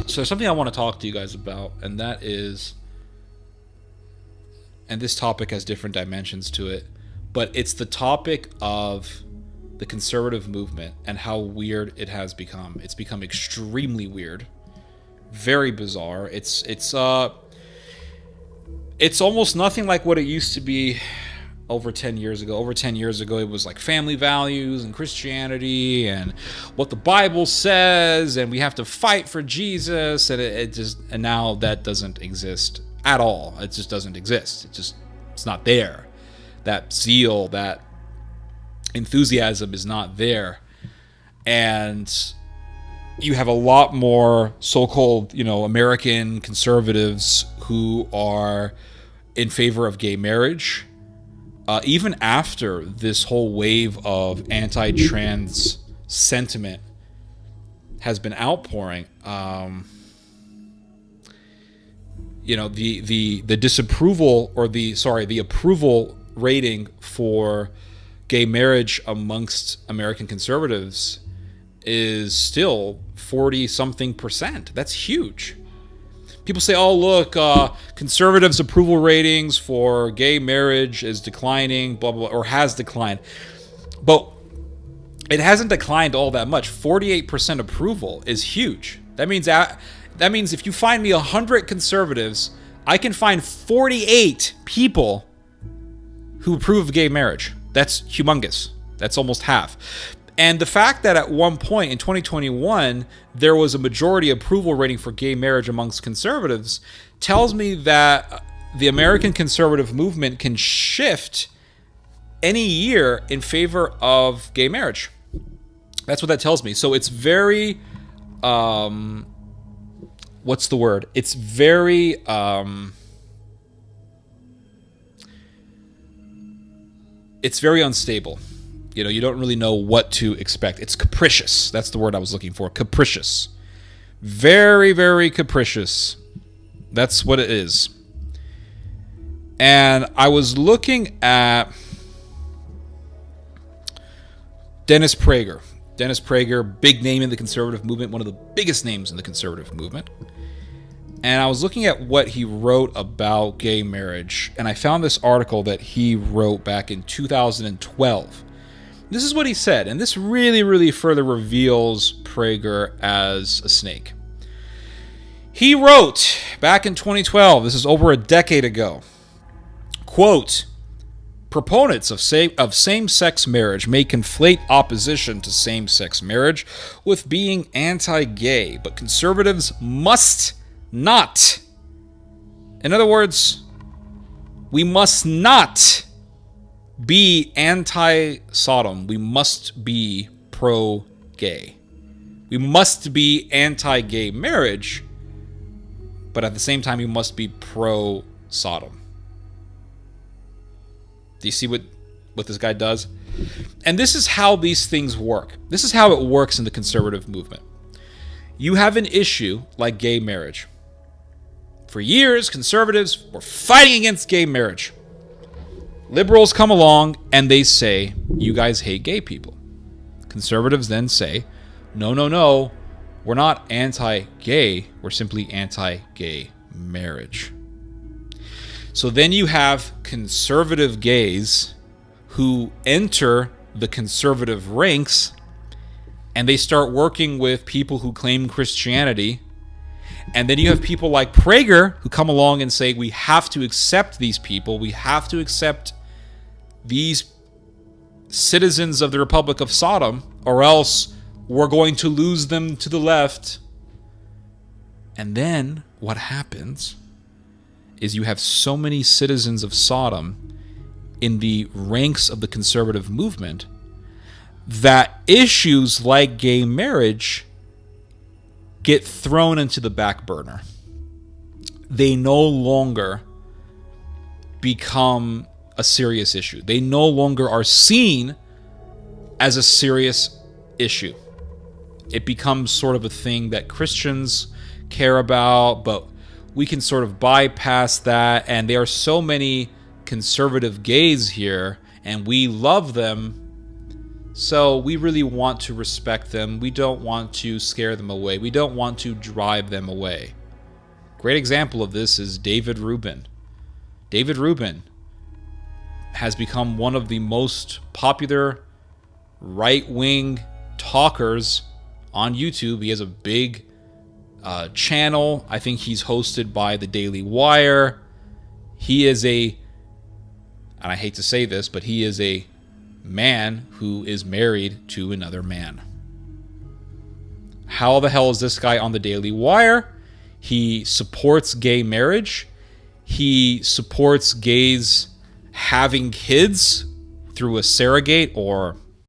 So there's something I want to talk to you guys about, and that is, and this topic has different dimensions to it, but it's the topic of the conservative movement and how weird it has become. It's become extremely weird, very bizarre. It's almost nothing like what it used to be over 10 years ago. Over 10 years ago, it was like family values and Christianity and what the Bible says, and we have to fight for Jesus, and now that doesn't exist at all. It just doesn't exist. It's not there. That zeal, that enthusiasm is not there. And you have a lot more so-called, American conservatives who are in favor of gay marriage. Even after this whole wave of anti-trans sentiment has been outpouring, the disapproval or the approval rating for gay marriage amongst American conservatives is still 40-something%. That's huge. People say, oh, look, conservatives' approval ratings for gay marriage is declining, blah, blah, blah, or has declined. But it hasn't declined all that much. 48% approval is huge. That means if you find me 100 conservatives, I can find 48 people who approve of gay marriage. That's humongous. That's almost half. And the fact that at one point in 2021, there was a majority approval rating for gay marriage amongst conservatives tells me that the American conservative movement can shift any year in favor of gay marriage. That's what that tells me. So it's very, what's the word? It's very, it's very unstable. You don't really know what to expect. It's capricious. That's the word I was looking for. Capricious. Very, very capricious. That's what it is. And I was looking at Dennis Prager. Dennis Prager, big name in the conservative movement, one of the biggest names in the conservative movement. And I was looking at what he wrote about gay marriage, and I found this article that he wrote back in 2012. This is what he said, and this really, really further reveals Prager as a snake. He wrote back in 2012, this is over a decade ago, quote, proponents of same-sex marriage may conflate opposition to same-sex marriage with being anti-gay, but conservatives must not. In other words, we must not be anti-Sodom. We must be pro-gay. We must be anti-gay marriage, but at the same time, we must be pro-Sodom. Do you see what this guy does? And this is how these things work. This is how it works in the conservative movement. You have an issue like gay marriage. For years, conservatives were fighting against gay marriage. Liberals come along and they say, you guys hate gay people. Conservatives then say, no, we're not anti-gay, we're simply anti-gay marriage. So then you have conservative gays who enter the conservative ranks and they start working with people who claim Christianity. And then you have people like Prager who come along and say, we have to accept these people. We have to accept these citizens of the Republic of Sodom, or else we're going to lose them to the left. And then what happens is you have so many citizens of Sodom in the ranks of the conservative movement that issues like gay marriage get thrown into the back burner. They no longer become a serious issue. They no longer are seen as a serious issue. It becomes sort of a thing that Christians care about, but we can sort of bypass that. And there are so many conservative gays here, and we love them, So we really want to respect them. We don't want to scare them away. We don't want to drive them away. Great example of this is David Rubin. David Rubin has become one of the most popular right-wing talkers on YouTube. He has a big channel. I think he's hosted by the Daily Wire. He is and I hate to say this, but he is a man who is married to another man. How the hell is this guy on the Daily Wire? He supports gay marriage. He supports gays having kids through a surrogate or